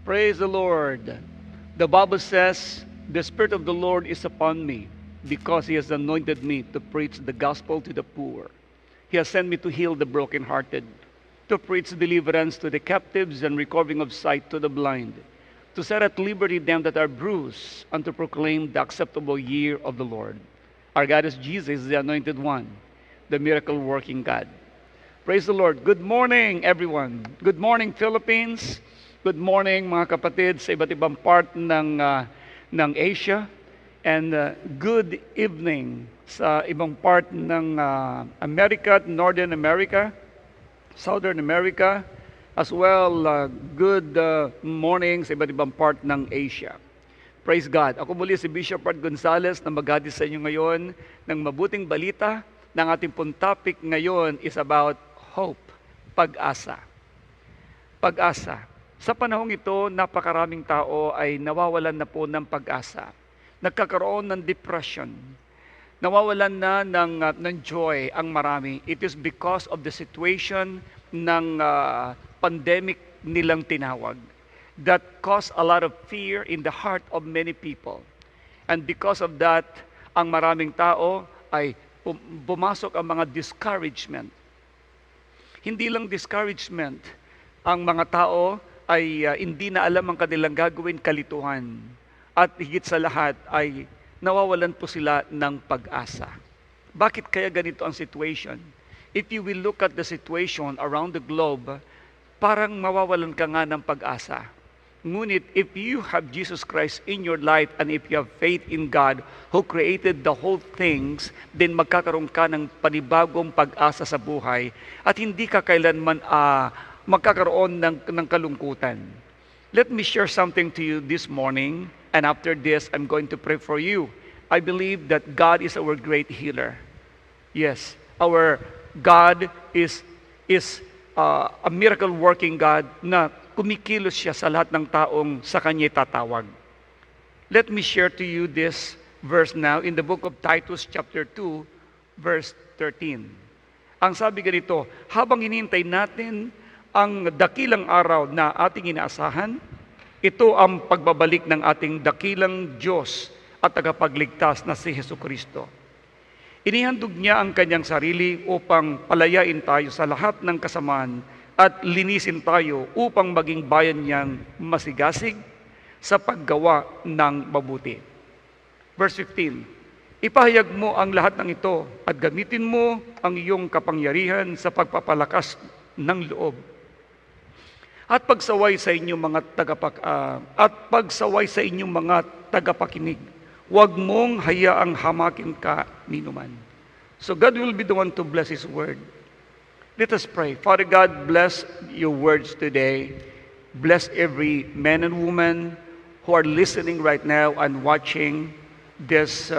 Praise the Lord. The Bible says, "The Spirit of the Lord is upon me, because He has anointed me to preach the gospel to the poor. He has sent me to heal the brokenhearted, to preach deliverance to the captives and recovering of sight to the blind, to set at liberty them that are bruised, and to proclaim the acceptable year of the Lord." Our God is Jesus, the Anointed One, the miracle-working God. Praise the Lord. Good morning, everyone. Good morning, Philippines. Good morning, mga kapatid sa iba't ibang part ng Asia. And good evening sa ibang part ng America, Northern America, Southern America, as well good morning sa iba't ibang part ng Asia. Praise God. Ako muli si Bishop Art Gonzales na maghati sa inyo ngayon ng mabuting balita. Ng ating pong topic ngayon is about hope, pag-asa. Pag-asa. Sa panahong ito, napakaraming tao ay nawawalan na po ng pag-asa. Nagkakaroon ng depression. Nawawalan na ng joy ang marami. It is because of the situation ng pandemic nilang tinawag that caused a lot of fear in the heart of many people. And because of that, ang maraming tao ay pumasok ang mga discouragement. Hindi lang discouragement, ang mga tao ay hindi na alam ang kanilang gagawin, kalituhan. At higit sa lahat ay nawawalan po sila ng pag-asa. Bakit kaya ganito ang situation? If you will look at the situation around the globe, parang mawawalan ka nga ng pag-asa. Ngunit if you have Jesus Christ in your life and if you have faith in God who created the whole things, then magkakaroon ka ng panibagong pag-asa sa buhay at hindi ka kailanman magkakaroon ng kalungkutan. Let me share something to you this morning, and after this, I'm going to pray for you. I believe that God is our great healer. Yes, our God is a miracle-working God na kumikilos siya sa lahat ng taong sa Kanya tatawag. Let me share to you this verse now in the book of Titus chapter 2, verse 13. Ang sabi ganito, habang hinihintay natin ang dakilang araw na ating inaasahan, ito ang pagbabalik ng ating dakilang Diyos at tagapagligtas na si Jesucristo. Inihandog niya ang kanyang sarili upang palayain tayo sa lahat ng kasamaan at linisin tayo upang maging bayan niyang masigasig sa paggawa ng mabuti. Verse 15, ipahayag mo ang lahat ng ito at gamitin mo ang iyong kapangyarihan sa pagpapalakas ng loob. At pagsaway sa inyong mga tagapakinig. Huwag mong hayaang hamakin ka ninuman. So God will be the one to bless His word. Let us pray. Father God, bless your words today. Bless every man and woman who are listening right now and watching this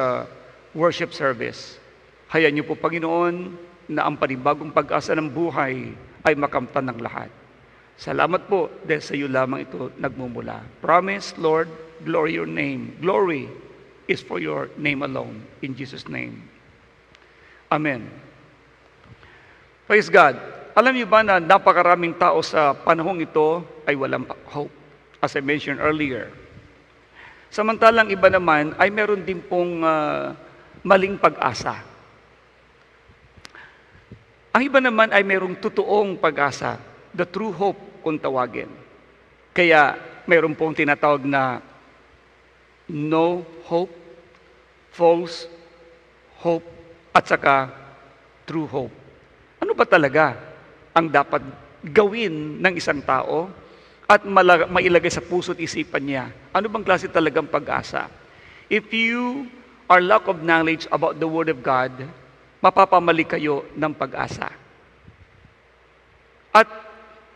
worship service. Hayaan niyo po, Panginoon, na ang panibagong pag-asa ng buhay ay makamtan ng lahat. Salamat po dahil sa iyo lamang ito nagmumula. Promise, Lord, glory your name. Glory is for your name alone. In Jesus' name. Amen. Praise God. Alam niyo ba na napakaraming tao sa panahong ito ay walang hope, as I mentioned earlier. Samantalang iba naman ay meron din pong maling pag-asa. Ang iba naman ay merong totoong pag-asa, the true hope kung tawagin. Kaya meron pong tinatawag na no hope, false hope, at saka true hope. Ano ba talaga ang dapat gawin ng isang tao at mailagay sa puso't isipan niya? Ano bang klase talagang pag-asa? If you are lack of knowledge about the Word of God, mapapamali kayo ng pag-asa. At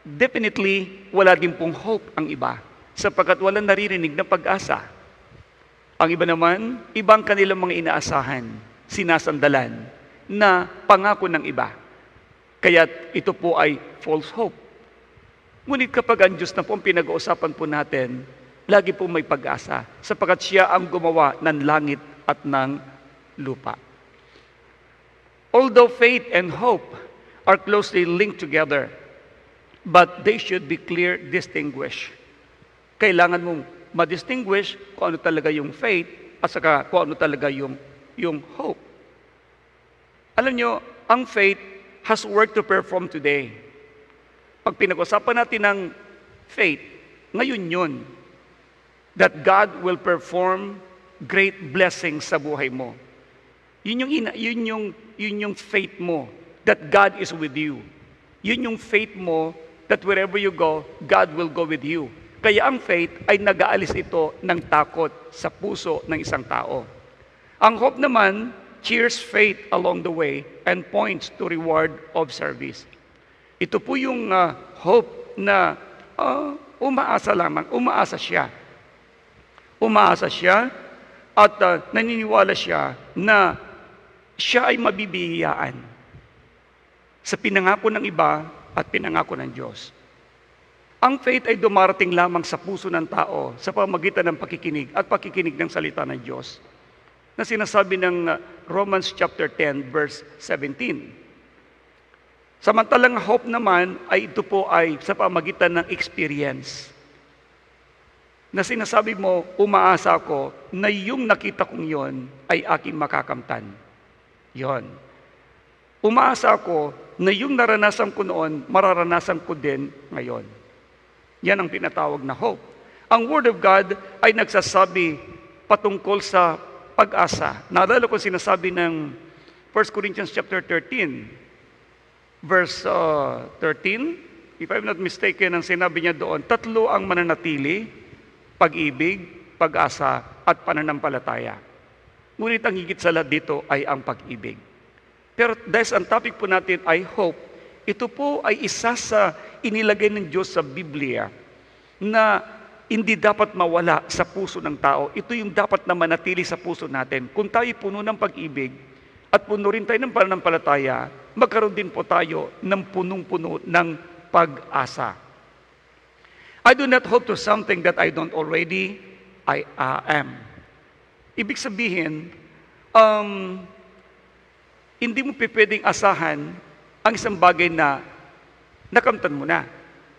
definitely, wala din pong hope ang iba sapagkat walang naririnig na pag-asa. Ang iba naman, ibang kanilang mga inaasahan, sinasandalan, na pangako ng iba. Kaya ito po ay false hope. Ngunit kapag ang Diyos na po ang pinag-uusapan po natin, lagi po may pag-asa sapagkat siya ang gumawa ng langit at ng lupa. Although faith and hope are closely linked together, but they should be clear distinguished. kailangan mong ma-distinguish kung ano talaga yung faith at saka kung ano talaga yung hope. Alam nyo, ang faith has work to perform today. Pag pinag-usapan natin ng faith, ngayon yun, that God will perform great blessings sa buhay mo. Yun yung faith mo, that God is with you. Yun yung faith mo, that wherever you go, God will go with you. Kaya ang faith ay nag-aalis ito ng takot sa puso ng isang tao. Ang hope naman cheers faith along the way and points to reward of service. Ito po yung hope na umaasa lamang, umaasa siya. Umaasa siya at naniniwala siya na siya ay mabibiyayaan sa pinangako ng iba at pinangako ng Diyos. Ang faith ay dumarating lamang sa puso ng tao sa pamamagitan ng pakikinig at pakikinig ng salita ng Diyos na sinasabi ng Romans chapter 10 verse 17. Samantalang hope naman ay ito po ay sa pamamagitan ng experience. Na sinasabi mo, umaasa ako na yung nakita kong yon ay aking makakamtan. Yon. Umaasa ako na yung naranasan ko noon, mararanasan ko din ngayon. Yan ang tinatawag na hope. Ang Word of God ay nagsasabi patungkol sa pag-asa. Naalala ko sinasabi ng 1 Corinthians chapter 13, verse 13. If I'm not mistaken, ang sinabi niya doon, 3 ang mananatili, pag-ibig, pag-asa, at pananampalataya. Ngunit ang higit sa lahat dito ay ang pag-ibig. Pero dahil ang topic po natin ay hope, ito po ay isa sa inilagay ng Diyos sa Biblia na hindi dapat mawala sa puso ng tao. Ito yung dapat na manatili sa puso natin. Kung tayo puno ng pag-ibig at puno rin tayo ng pananampalataya, magkaroon din po tayo ng punong-puno ng pag-asa. I do not hope to something that I don't already I am. Ibig sabihin, hindi mo pwedeng asahan ang isang bagay na nakamtan mo na.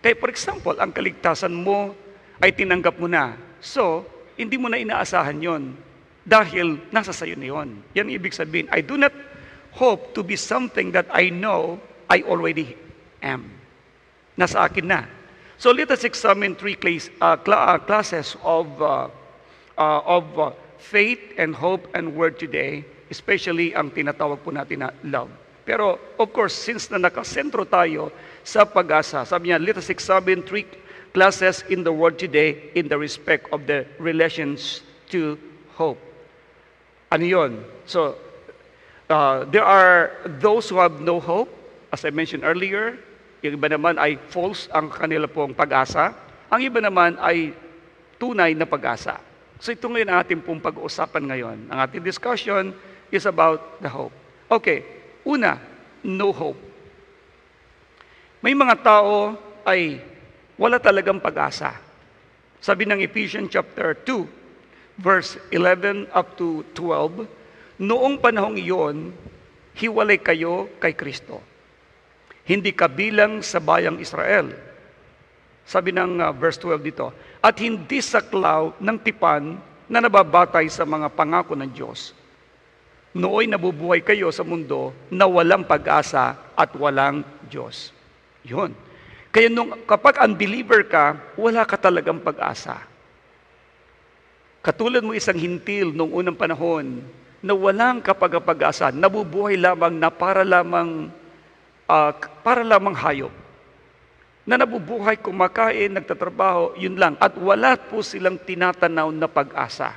Kaya for example, ang kaligtasan mo ay tinanggap mo na. So, hindi mo na inaasahan yon dahil nasa sayo na yun. Yan ibig sabihin, I do not hope to be something that I know I already am. Nasa akin na. So let us examine 3 classes of faith and hope and word today, especially ang tinatawag po natin na love. Pero of course, since na nakasentro tayo sa pag-asa, sabi niya, let us examine 3 classes in the word today in the respect of the relations to hope. Ano yun? So, there are those who have no hope, as I mentioned earlier. Yung iba naman ay false ang kanila pong pag-asa. Ang iba naman ay tunay na pag-asa. So ito ngayon ang ating pong pag-uusapan ngayon. Ang ating discussion is about the hope. Okay, una, no hope. May mga tao ay wala talagang pag-asa. Sabi ng Ephesians chapter 2, verse 11 up to 12, noong panahong iyon, hiwalay kayo kay Kristo. Hindi kabilang sa bayang Israel. Sabi ng verse 12 dito, at hindi saklaw ng tipan na nababatay sa mga pangako ng Diyos. Nooy nabubuhay kayo sa mundo na walang pag-asa at walang Diyos. Yun. Kaya kapag unbeliever ka, wala ka talagang pag-asa. Katulad mo isang hintil noong unang panahon na walang kapag-asa, nabubuhay lamang na para lamang hayop. Na nabubuhay, kumakain, nagtatrabaho, yun lang. At wala po silang tinatanaw na pag-asa.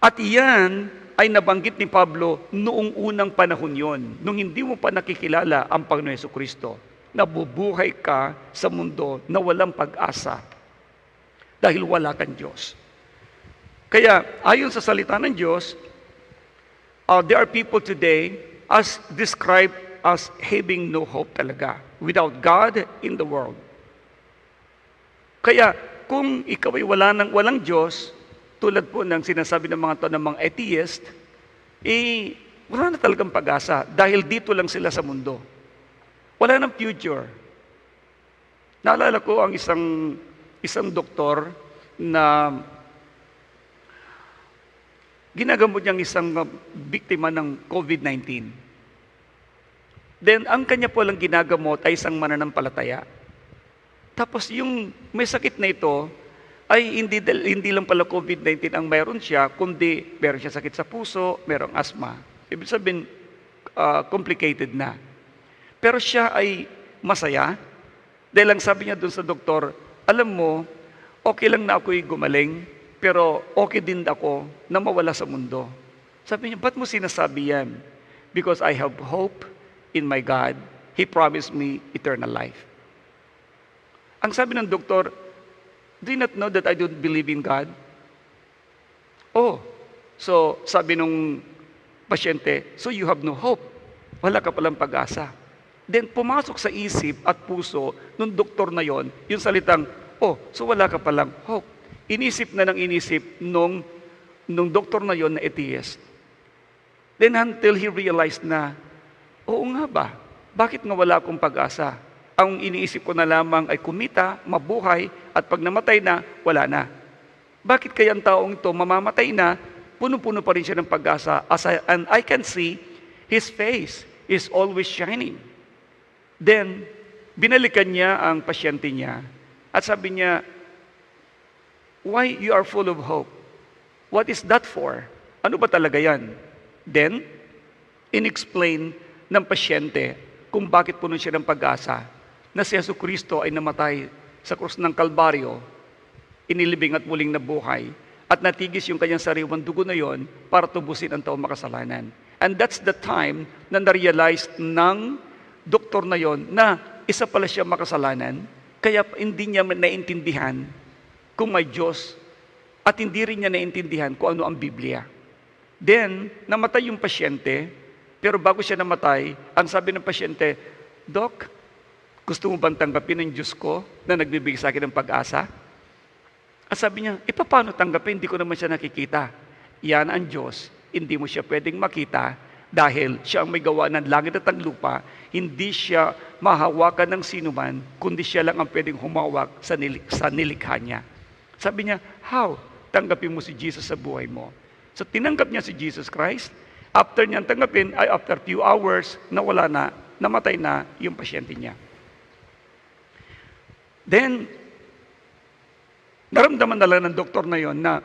At iyan ay nabanggit ni Pablo noong unang panahon yon, nung hindi mo pa nakikilala ang Panginoon Jesucristo. Nabubuhay ka sa mundo na walang pag-asa dahil wala kang Diyos. Kaya ayon sa salita ng Diyos, there are people today as described as having no hope talaga, without God in the world. Kaya kung ikaw ay walang Diyos, tulad po ng sinasabi ng mga atheist, wala na talagang pag-asa dahil dito lang sila sa mundo. Wala nang future. Naalala ko ang isang isang doktor na ginagamot niyang isang biktima ng COVID-19. Then, ang kanya po lang ginagamot ay isang mananampalataya. Tapos yung may sakit na ito, ay hindi lang pala COVID-19 ang mayroon siya, kundi meron siya sakit sa puso, merong asthma. Ibig sabihin, complicated na. Pero siya ay masaya, dahil lang sabi niya doon sa doktor, alam mo, okay lang na ako'y gumaling, pero okay din ako na mawala sa mundo. Sabi niya, ba't mo sinasabi yan? Because I have hope in my God. He promised me eternal life. Ang sabi ng doktor, do you not know that I don't believe in God? Oh, so sabi nung pasyente, so you have no hope. Wala ka palang pag-asa. Then pumasok sa isip at puso nung doktor na yon, yung salitang, oh, so wala ka palang hope. Inisip na ng inisip nung doktor na yon na atheist. Then until he realized na, oo nga ba, bakit nga wala akong pag-asa? Ang iniisip ko na lamang ay kumita, mabuhay, at pag namatay na, wala na. Bakit kaya ang taong ito mamamatay na, puno-puno pa rin siya ng pag-asa, and I can see, his face is always shining. Then, binalikan niya ang pasyente niya, at sabi niya, why you are full of hope? What is that for? Ano ba talaga yan? Then, inexplain ng pasyente kung bakit puno siya ng pag-asa na si Jesucristo ay namatay sa krus ng Kalbaryo, inilibing at muling nabuhay, at natigis yung kanyang sariwang dugo na yon para tubusin ang taong makasalanan. And that's the time na na-realize ng doktor na yon na isa pala siya makasalanan, kaya hindi niya naintindihan kung may Diyos, at hindi rin niya naintindihan kung ano ang Biblia. Then, namatay yung pasyente, pero bago siya namatay, ang sabi ng pasyente, Doc, gusto mo bang tanggapin ng Diyos ko na nagbibigay sa akin ng pag-asa? At sabi niya, paano tanggapin? Hindi ko naman siya nakikita. Yan ang Diyos. Hindi mo siya pwedeng makita dahil siya ang may gawa ng langit at ang lupa. Hindi siya mahawakan ng sinuman, kundi siya lang ang pwedeng humawak sa nilikha niya. Sabi niya, how? Tanggapin mo si Jesus sa buhay mo. So tinanggap niya si Jesus Christ. After niyang tanggapin, ay after few hours, nawala na, namatay na yung pasyente niya. Then, naramdaman na lang ng doktor na yon na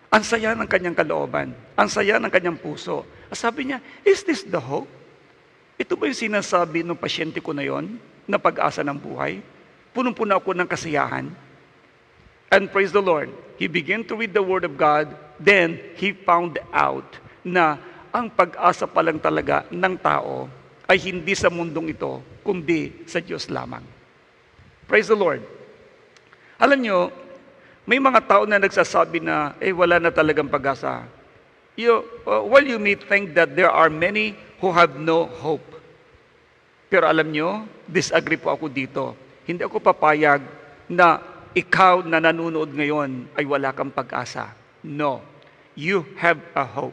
ang saya ng kanyang kalooban, ang saya ng kanyang puso. Sabi niya, is this the hope? Ito ba yung sinasabi ng pasyente ko na yon, na pag-asa ng buhay? Punong-puno ako ng kasiyahan. And praise the Lord, he began to read the Word of God, then he found out na ang pag-asa pa lang talaga ng tao ay hindi sa mundong ito, kundi sa Diyos lamang. Praise the Lord. Alam nyo, may mga tao na nagsasabi na, wala na talagang pag-asa. While you may think that there are many who have no hope. Pero alam nyo, disagree po ako dito. Hindi ako papayag na ikaw na nanonood ngayon ay wala kang pag-asa. No. You have a hope.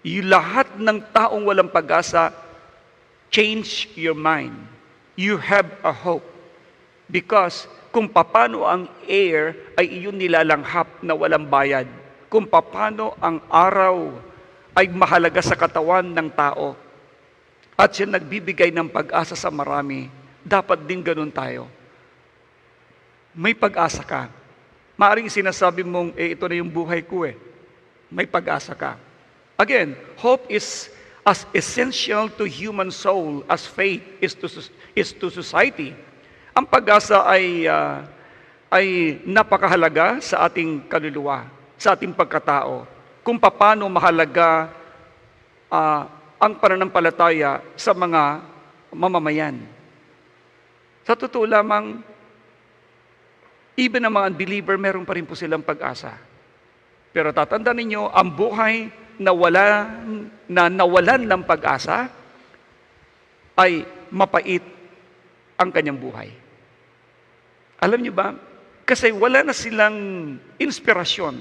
Lahat ng taong walang pag-asa, change your mind. You have a hope. Because kung papano ang air ay iyon nilalanghap na walang bayad, kung papano ang araw ay mahalaga sa katawan ng tao, at siya nagbibigay ng pag-asa sa marami, dapat din ganun tayo. May pag-asa ka. Maaring sinasabi mong, ito na yung buhay ko May pag-asa ka. Again, hope is as essential to human soul as faith is to society. Ang pag-asa ay napakahalaga sa ating kaluluwa, sa ating pagkatao. Kung paano mahalaga ang pananampalataya sa mga mamamayan. Sa totoo lamang, even ang mga unbeliever, meron pa rin po silang pag-asa. Pero tatandaan ninyo, ang buhay na nawalan ng pag-asa ay mapait ang kanyang buhay. Alam niyo ba? Kasi wala na silang inspirasyon.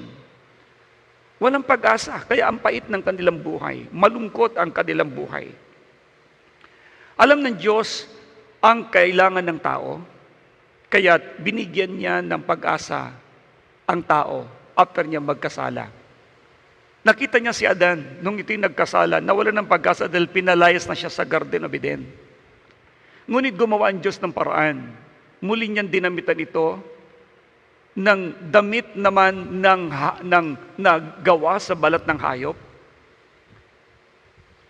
Walang pag-asa, kaya ang pait ng kanilang buhay. Malungkot ang kanilang buhay. Alam ng Diyos ang kailangan ng tao. Kaya binigyan niya ng pag-asa ang tao after niya magkasala. Nakita niya si Adan nung ito'y nagkasala, nawala ng pag-asa dahil pinalayas na siya sa Garden of Eden. Ngunit gumawa ang Diyos ng paraan. Muli niyang dinamitan ito ng damit naman ng nagawa sa balat ng hayop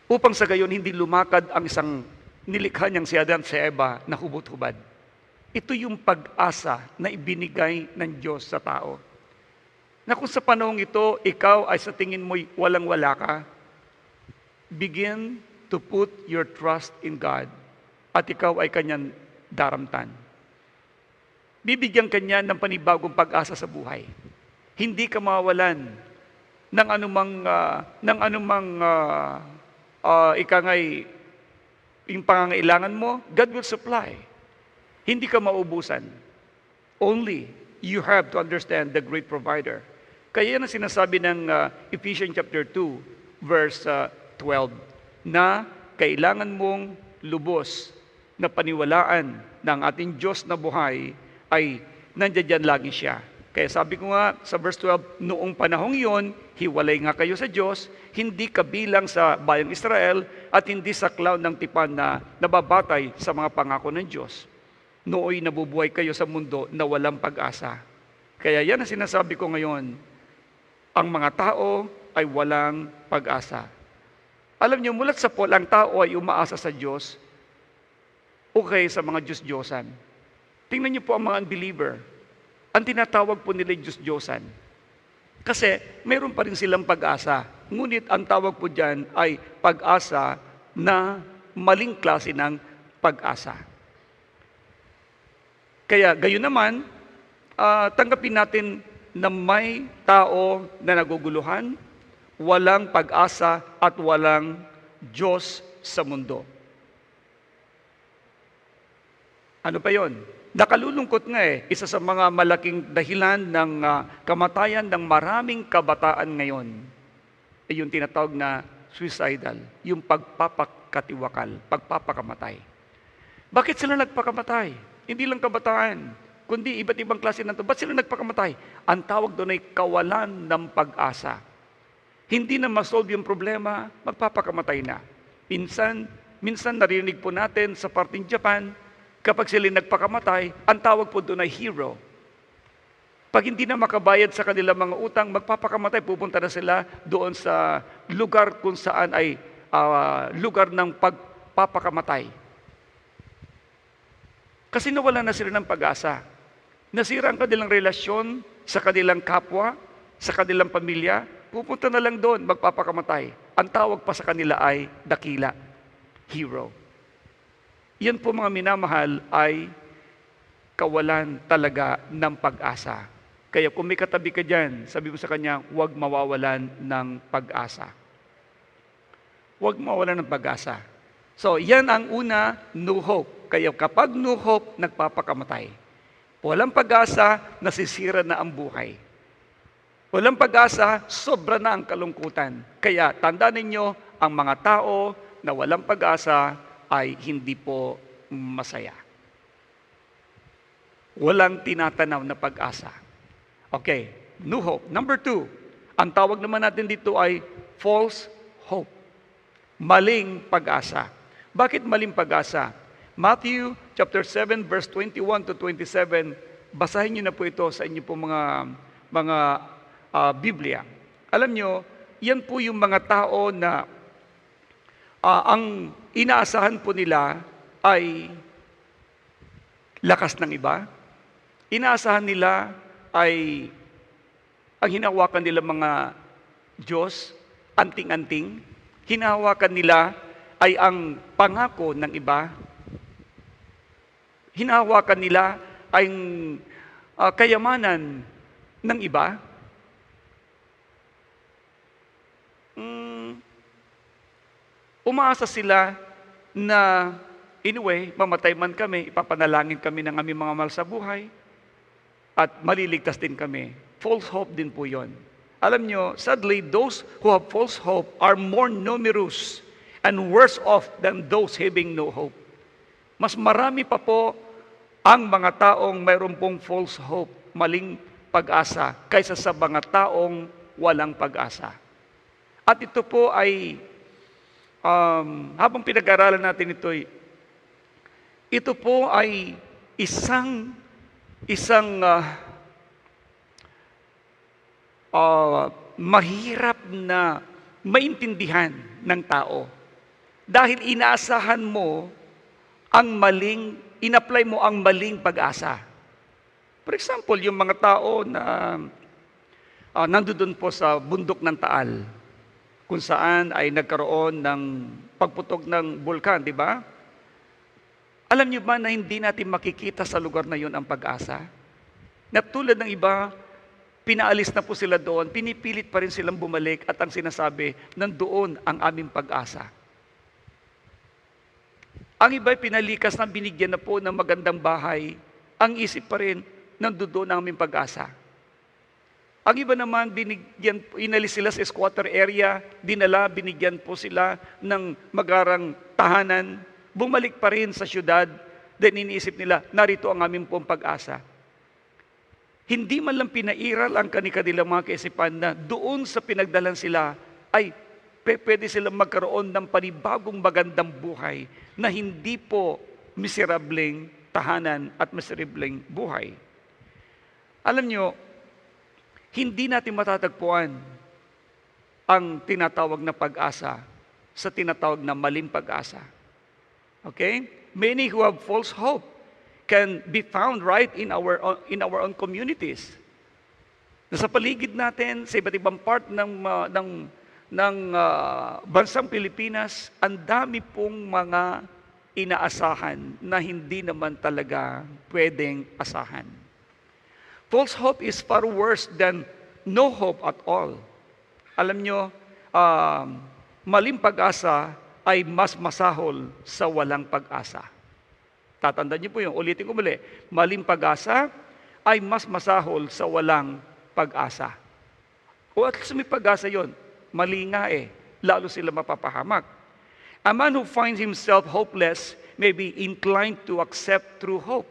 upang sa gayon hindi lumakad ang isang nilikha niyang si Adan sa Eva na hubot-hubad. Ito yung pag-asa na ibinigay ng Diyos sa tao. Na kung sa panahong ito, ikaw ay sa tingin mo'y walang-wala ka, begin to put your trust in God at ikaw ay kanyang daramtan. Bibigyan kanya ng panibagong pag-asa sa buhay. Hindi ka mawalan ng anumang ikangay yung pangangailangan mo, God will supply. Hindi ka maubusan. Only you have to understand the great provider. Kaya yan ang sinasabi ng Ephesians chapter 2, verse 12, na kailangan mong lubos na paniwalaan ng ating Diyos na buhay ay nandiyan lagi siya. Kaya sabi ko nga sa verse 12, noong panahong iyon, hiwalay nga kayo sa Diyos, hindi kabilang sa bayang Israel at hindi sa cloud ng tipan na nababatay sa mga pangako ng Diyos. Nooy nabubuhay kayo sa mundo na walang pag-asa. Kaya yan ang sinasabi ko ngayon, ang mga tao ay walang pag-asa. Alam niyo, mulat sa Paul, ang tao ay umaasa sa Diyos, okay sa mga Diyos-Diyosan. Tingnan niyo po ang mga unbeliever. Ang tinatawag po nila Diyos-Diyosan. Kasi mayroon pa rin silang pag-asa. Ngunit ang tawag po dyan ay pag-asa na maling klase ng pag-asa. Kaya gayon naman, tanggapin natin na may tao na naguguluhan, walang pag-asa at walang Diyos sa mundo. Ano pa yon? Nakalulungkot nga isa sa mga malaking dahilan ng kamatayan ng maraming kabataan ngayon ay yung tinatawag na suicidal, yung pagpapakatiwakal, pagpapakamatay. Bakit sila nagpakamatay? Hindi lang kabataan, kundi iba't ibang klase ng ito. Ba't sila nagpakamatay? Ang tawag doon ay kawalan ng pag-asa. Hindi na masolve yung problema, magpapakamatay na. Minsan narinig po natin sa parting Japan, kapag sila nagpakamatay, ang tawag po doon ay hero. Pag hindi na makabayad sa kanilang mga utang, magpapakamatay, pupunta na sila doon sa lugar kung saan ay lugar ng pagpapakamatay. Kasi nawala na sila ng pag-asa. Nasira ang kanilang relasyon sa kanilang kapwa, sa kanilang pamilya, pupunta na lang doon, magpapakamatay. Ang tawag pa sa kanila ay dakila, hero. Yan po mga minamahal ay kawalan talaga ng pag-asa. Kaya kung may katabi ka dyan, sabi mo sa kanya, huwag mawawalan ng pag-asa. Huwag mawawalan ng pag-asa. So, yan ang una, no hope. Kaya kapag no hope, nagpapakamatay. Walang pag-asa, nasisira na ang buhay. Walang pag-asa, sobra na ang kalungkutan. Kaya tandaan ninyo, ang mga tao na walang pag-asa ay hindi po masaya. Walang tinatanaw na pag-asa. Okay, no hope. Number 2, ang tawag naman natin dito ay false hope. Maling pag-asa. Bakit maling pag-asa? Matthew chapter 7 verse 21 to 27, basahin niyo na po ito sa inyo po mga Biblia. Alam niyo, yan po yung mga tao na ang inaasahan po nila ay lakas ng iba. Inaasahan nila ay ang hinahawakan nila mga Diyos, anting-anting. Hinahawakan nila ay ang pangako ng iba. Hinahawakan nila ay kayamanan ng iba. Umaasa sila na anyway, mamatay man kami, ipapanalangin kami ng aming mga mahal sa buhay at maliligtas din kami. False hope din po yon. Alam nyo, sadly, those who have false hope are more numerous and worse off than those having no hope. Mas marami pa po ang mga taong mayroon pong false hope, maling pag-asa, kaysa sa mga taong walang pag-asa. At ito po ay, habang pinag-aralan natin ito po ay isang mahirap na maintindihan ng tao. Dahil inaasahan mo in-apply mo ang maling pag-asa. For example, yung mga tao na nandoon po sa bundok ng Taal, kung saan ay nagkaroon ng pagputok ng bulkan, di ba? Alam niyo ba na hindi natin makikita sa lugar na yon ang pag-asa? Na tulad ng iba, pinaalis na po sila doon, pinipilit pa rin silang bumalik at ang sinasabi, nandoon ang aming pag-asa. Ang iba ay pinalikas na binigyan na po ng magandang bahay, ang isip pa rin, nandoon ang aming pag-asa. Ang iba naman, inalis sila sa squatter area, binigyan po sila ng magarang tahanan, bumalik pa rin sa syudad, then iniisip nila, narito ang aming pong pag-asa. Hindi man lang pinairal ang kanilang mga kaisipan na doon sa pinagdalan sila ay pwede silang magkaroon ng panibagong magandang buhay na hindi po miserableng tahanan at miserableng buhay. Alam nyo, hindi natin matatagpuan ang tinatawag na pag-asa sa tinatawag na maling pag-asa. Okay? Many who have false hope can be found right in our own communities. Nasa paligid natin, sa iba't ibang part ng bansang Pilipinas, ang dami pong mga inaasahan na hindi naman talaga pwedeng asahan. False hope is far worse than no hope at all. Alam nyo, maling pag-asa ay mas masahol sa walang pag-asa. Tatandaan niyo po yun, ulitin ko muli, maling pag-asa ay mas masahol sa walang pag-asa. O at least may pag-asa yun, mali nga lalo sila mapapahamak. A man who finds himself hopeless may be inclined to accept true hope.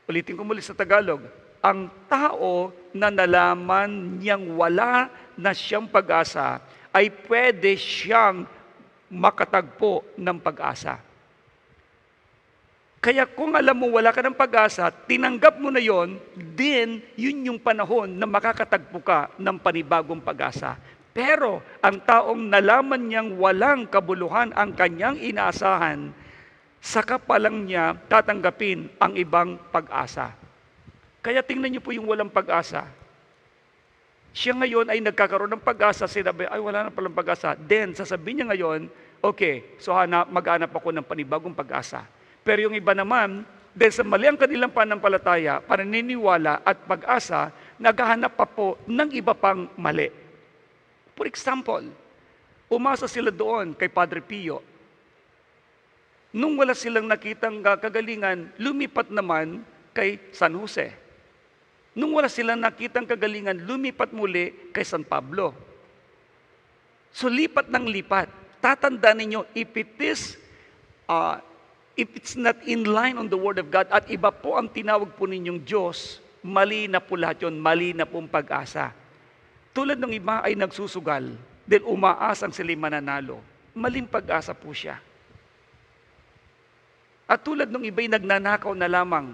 Ulitin ko muli sa Tagalog, ang tao na nalaman niyang wala na siyang pag-asa ay pwede siyang makatagpo ng pag-asa. Kaya kung alam mo wala ka ng pag-asa, tinanggap mo na yon, then yun yung panahon na makakatagpo ka ng panibagong pag-asa. Pero ang taong nalaman niyang walang kabuluhan ang kanyang inaasahan, saka pa lang niya tatanggapin ang ibang pag-asa. Kaya tingnan niyo po yung walang pag-asa. Siya ngayon ay nagkakaroon ng pag-asa, sinabi, ay wala na palang pag-asa. Then, sasabihin niya ngayon, okay, so maghanap ako ng panibagong pag-asa. Pero yung iba naman, dahil sa mali ang kanilang pananampalataya, pananiniwala at pag-asa, naghahanap pa po ng iba pang mali. For example, umasa sila doon kay Padre Pio. Nung wala silang nakitang kagalingan, lumipat naman kay San Jose. Nung wala silang nakitang kagalingan, lumipat muli kay San Pablo. So lipat ng lipat. Tatandaan ninyo, if it's not in line on the Word of God at iba po ang tinawag po ninyong Diyos, mali na po lahat yun, mali na pong pag-asa. Tulad ng iba ay nagsusugal, dahil umaasang sila mananalo. Maling pag-asa po siya. At tulad ng iba'y nagnanakaw na lamang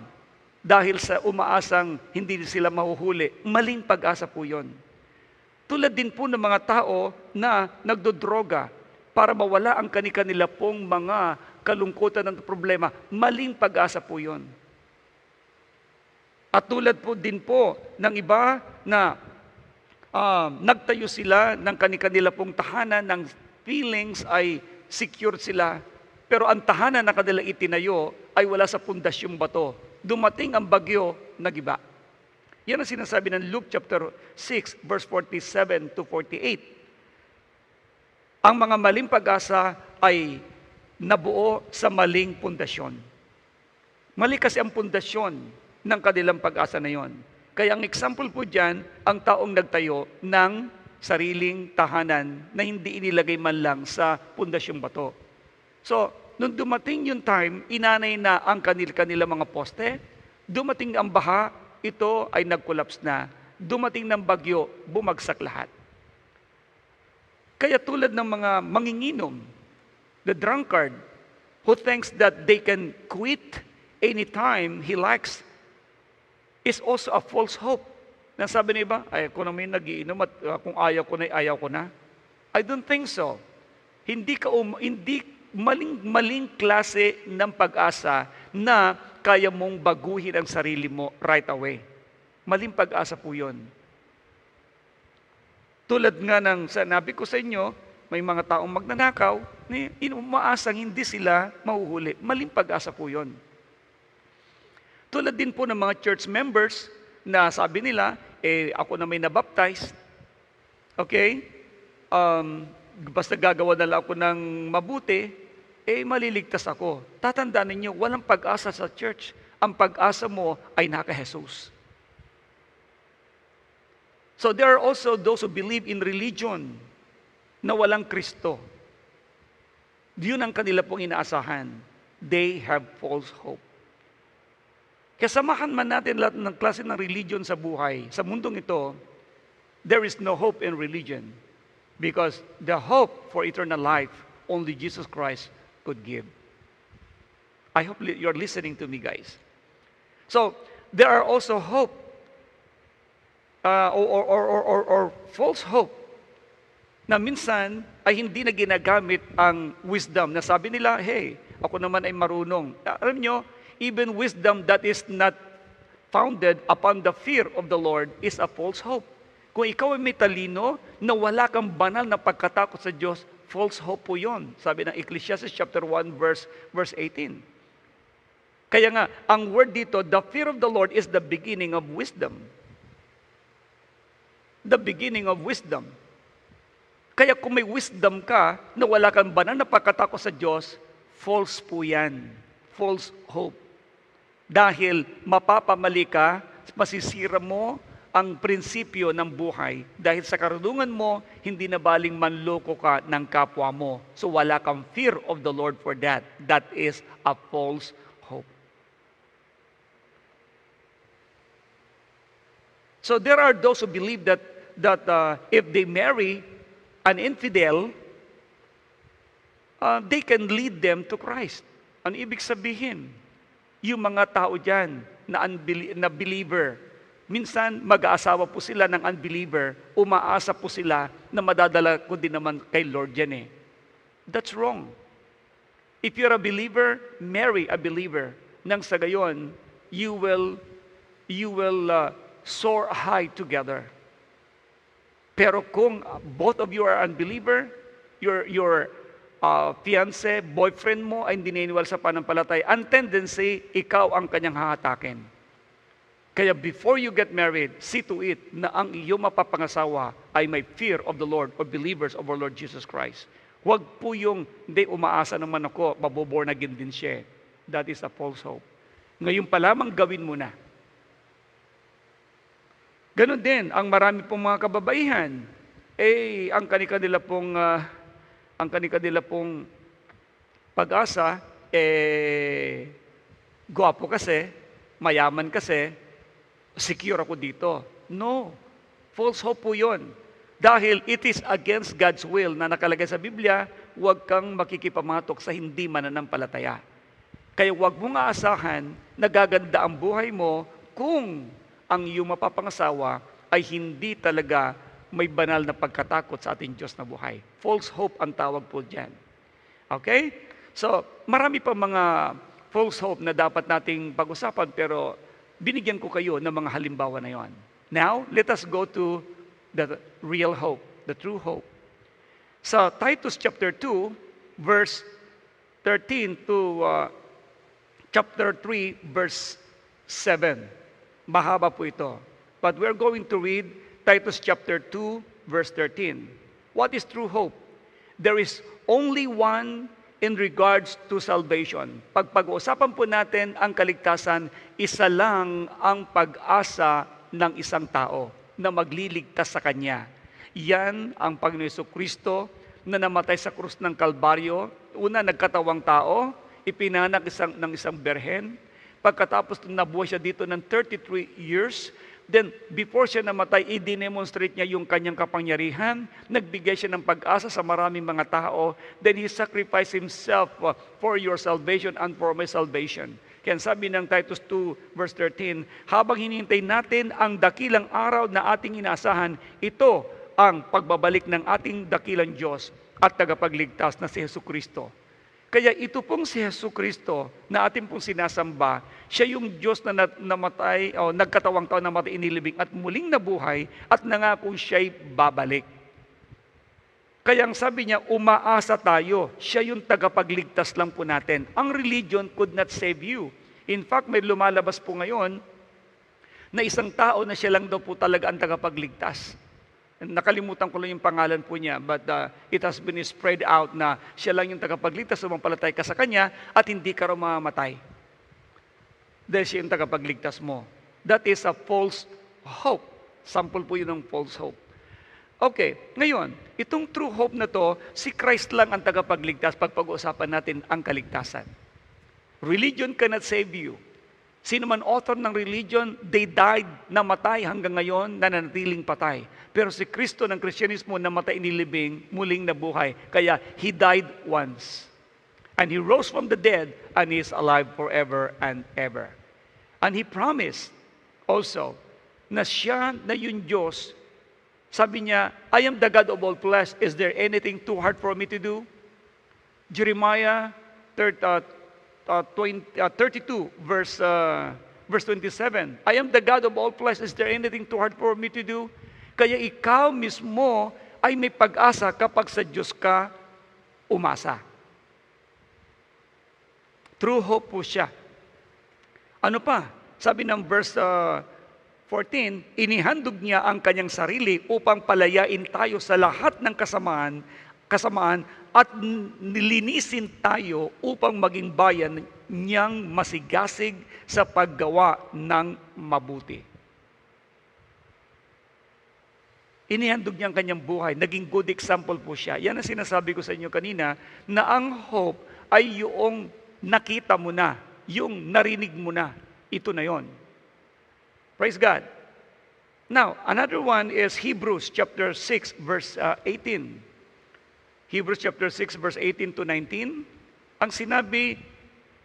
dahil sa umaasang hindi sila mahuhuli, maling pag-asa po yon. Tulad din po ng mga tao na nagdodroga para mawala ang kanila pong mga kalungkutan ng problema, maling pag-asa po yon. At tulad po din po ng iba na nagtayo sila ng kanila pong tahanan, ng feelings ay secure sila, pero ang tahanan na kanila itinayo ay wala sa pundasyong bato. Dumating ang bagyo, nagiba. Yan ang sinasabi ng Luke chapter 6, verse 47 to 48. Ang mga maling pag-asa ay nabuo sa maling pundasyon. Mali kasi ang pundasyon ng kanilang pag-asa na yon. Kaya ang example po dyan, ang taong nagtayo ng sariling tahanan na hindi inilagay man lang sa pundasyong bato. So, nung dumating yung time, inanay na ang kanila mga poste, dumating ang baha, ito ay nag-collapse na. Dumating ng bagyo, bumagsak lahat. Kaya tulad ng mga manginginom, the drunkard, who thinks that they can quit anytime he likes, is also a false hope. Nasabi na iba, ay, kung naman nagiinom at kung ayaw ko na, ayaw ko na. I don't think so. Hindi maling klase ng pag-asa na kaya mong baguhin ang sarili mo right away. Maling pag-asa po yun. Tulad nga ng sanabi ko sa inyo, may mga taong magnanakaw, umaasang hindi sila mahuhuli. Maling pag-asa po yun. Tulad din po ng mga church members na sabi nila, ako na may nabaptize. Okay? Basta gagawa na lang ako ng mabuti, maliligtas ako. Tatandaan ninyo, walang pag-asa sa church. Ang pag-asa mo ay naka Jesus. So there are also those who believe in religion na walang Kristo. Yun ang kanila pong inaasahan. They have false hope. Kaya samahan man natin lahat ng klase ng religion sa buhay, sa mundong ito, there is no hope in religion. Because the hope for eternal life, only Jesus Christ could give. I hope you're listening to me, guys. So, there are also hope, or false hope, na minsan ay hindi na ginagamit ang wisdom. Na sabi nila, hey, ako naman ay marunong. Alam nyo, even wisdom that is not founded upon the fear of the Lord is a false hope. Kung ikaw ay may talino na wala kang banal na pagkatakot sa Diyos, false hope po yun. Sabi ng Ecclesiastes chapter 1 verse 18. Kaya nga, ang word dito, the fear of the Lord is the beginning of wisdom. The beginning of wisdom. Kaya kung may wisdom ka na wala kang banal na pagkatakot sa Diyos, false po yan. False hope. Dahil mapapamali ka, masisira mo ang prinsipyo ng buhay. Dahil sa karunungan mo, hindi na baling manloko ka ng kapwa mo. So wala kang fear of the Lord for that. That is a false hope. So there are those who believe that if they marry an infidel, they can lead them to Christ. Ano ibig sabihin? Yung mga tao dyan na believer, minsan mag-aasawa po sila ng unbeliever, umaasa po sila na madadala ko din naman kay Lord yan eh. That's wrong. If you're a believer, marry a believer. Nang sa gayon, you will soar high together. Pero kung both of you are unbeliever, your fiancé, boyfriend mo ay hindi naniniwala sa pananampalataya, ang tendency, ikaw ang kanyang hahatakin. Kaya before you get married, see to it na ang iyong mapapangasawa ay may fear of the Lord or believers of our Lord Jesus Christ. Huwag po yung, hindi, umaasa naman ako, maboborn again din siya. That is a false hope. Ngayon pa lamang gawin mo na. Ganon din, ang marami pong mga kababaihan, ang kanila pong pag-asa, gwapo kasi, mayaman kasi, secure ako dito. No, false hope po yun. Dahil it is against God's will na nakalagay sa Biblia, huwag kang makikipamatok sa hindi mananampalataya. Kaya huwag mong aasahan na gaganda ang buhay mo kung ang iyong mapapangasawa ay hindi talaga may banal na pagkatakot sa ating Diyos na buhay. False hope ang tawag po dyan. Okay? So, marami pa mga false hope na dapat nating pag-usapan, pero binigyan ko kayo ng mga halimbawa na yon. Now, let us go to the real hope, the true hope. Sa Titus chapter 2, verse 13 to chapter 3, verse 7. Mahaba po ito. But we're going to read Titus chapter 2, verse 13. What is true hope? There is only one in regards to salvation. Pag-uusapan po natin ang kaligtasan, isa lang ang pag-asa ng isang tao na magliligtas sa Kanya. Yan ang Panginoon Kristo na namatay sa krus ng Kalbaryo. Una, nagkatawang tao, ipinanak ng isang berhen. Pagkatapos nabuhay siya dito ng 33 years, then before siya namatay, i-demonstrate niya yung kanyang kapangyarihan. Nagbigay siya ng pag-asa sa maraming mga tao. Then He sacrificed Himself for your salvation and for my salvation. Kaya sabi ng Titus 2 verse 13, habang hinihintay natin ang dakilang araw na ating inaasahan, ito ang pagbabalik ng ating dakilang Diyos at tagapagligtas na si Jesucristo. Kaya ito pong si Jesucristo na ating pong sinasamba, siya yung Diyos na namatay, o nagkatawang tao, namatay, inilibing at muling nabuhay at nangakong siya'y babalik. Kaya ang sabi niya, umaasa tayo. Siya yung tagapagligtas lang po natin. Ang religion could not save you. In fact, may lumalabas po ngayon na isang tao na siya lang daw po talaga ang tagapagligtas. Nakalimutan ko lang yung pangalan po niya, but it has been spread out na siya lang yung tagapagligtas, sumampalatay ka sa Kanya at hindi ka raw mamamatay. Dahil siya yung tagapagligtas mo. That is a false hope. Sample po yun ng false hope. Okay, ngayon, itong true hope na to, si Christ lang ang tagapagligtas pag pag-uusapan natin ang kaligtasan. Religion cannot save you. Sino man author ng religion, they died, namatay hanggang ngayon, nananatiling patay. Pero si Kristo ng Kristyanismo, namatay inilibing, muling nabuhay. Kaya He died once. And He rose from the dead, and He is alive forever and ever. And He promised also na siya na yung Diyos. Sabi niya, I am the God of all flesh. Is there anything too hard for me to do? Jeremiah 32, verse 27. I am the God of all flesh. Is there anything too hard for me to do? Kaya ikaw mismo ay may pag-asa kapag sa Diyos ka umasa. True hope po siya. Ano pa? Sabi ng verse 14, inihandog niya ang kanyang sarili upang palayain tayo sa lahat ng kasamaan at nilinisin tayo upang maging bayan niyang masigasig sa paggawa ng mabuti. Inihandog niya ang kanyang buhay. Naging good example po siya. Yan ang sinasabi ko sa inyo kanina, na ang hope ay yung nakita mo na, yung narinig mo na. Ito na yon. Praise God. Now, another one is Hebrews chapter 6 verse 18. Hebrews chapter 6 verse 18 to 19. Ang sinabi,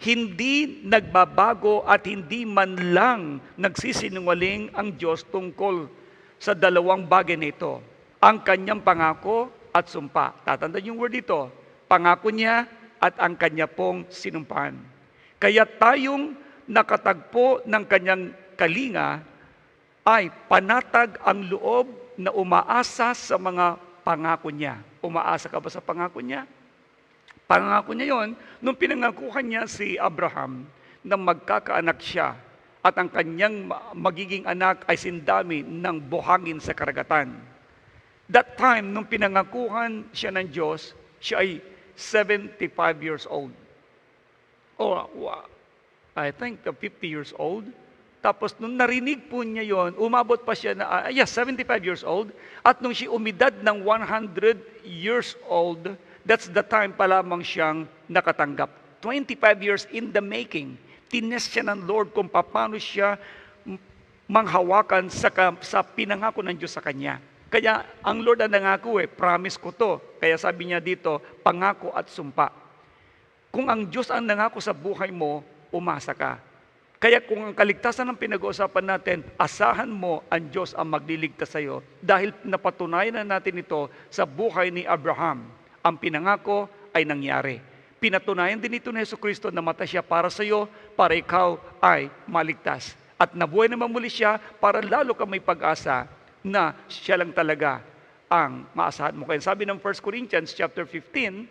hindi nagbabago at hindi man lang nagsisinungaling ang Diyos tungkol sa dalawang bagay nito. Ang kanyang pangako at sumpa. Tatandaan yung word dito. Pangako niya at ang kanya pong sinumpahan. Kaya tayong nakatagpo ng kanyang kalinga ay panatag ang loob na umaasa sa mga pangako niya. Umaasa ka ba sa pangako niya? Pangako niya yon nung pinangakuhan niya si Abraham na magkakaanak siya at ang kanyang magiging anak ay sindami ng buhangin sa karagatan. That time, nung pinangakuhan siya ng Diyos, siya ay 75 years old. I think 50 years old. Tapos nung narinig po niya yon, umabot pa siya na, 75 years old. At nung siya umidad ng 100 years old, that's the time pa lamang siyang nakatanggap. 25 years in the making. Tinest siya ng Lord kung paano siya manghawakan sa pinangako ng Diyos sa kanya. Kaya ang Lord ang nangako promise ko to. Kaya sabi niya dito, pangako at sumpa. Kung ang Diyos ang nangako sa buhay mo, umasa ka. Kaya kung ang kaligtasan ang pinag-uusapan natin, asahan mo ang Diyos ang magliligtas sa iyo dahil napatunayan na natin ito sa buhay ni Abraham. Ang pinangako ay nangyari. Pinatunayan din ito ni Jesucristo na namatay siya para sa iyo, para ikaw ay maligtas. At nabuhay naman muli siya para lalo ka may pag-asa na siya lang talaga ang maasahan mo. Kaya sabi ng 1 Corinthians chapter 15,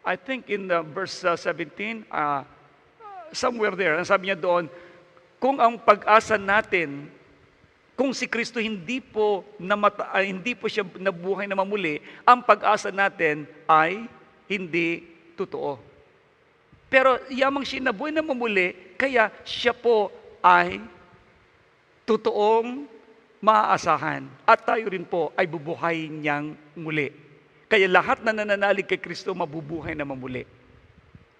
I think in verse 17, somewhere there, ang sabi niya doon, kung ang pag-asa natin, kung si Kristo hindi po siya nabuhay na mamuli, ang pag-asa natin ay hindi totoo. Pero yamang siya nabuhay na mamuli, kaya siya po ay totoong maaasahan. At tayo rin po ay bubuhayin niyang muli. Kaya lahat na nananalig kay Kristo mabubuhay na mamuli.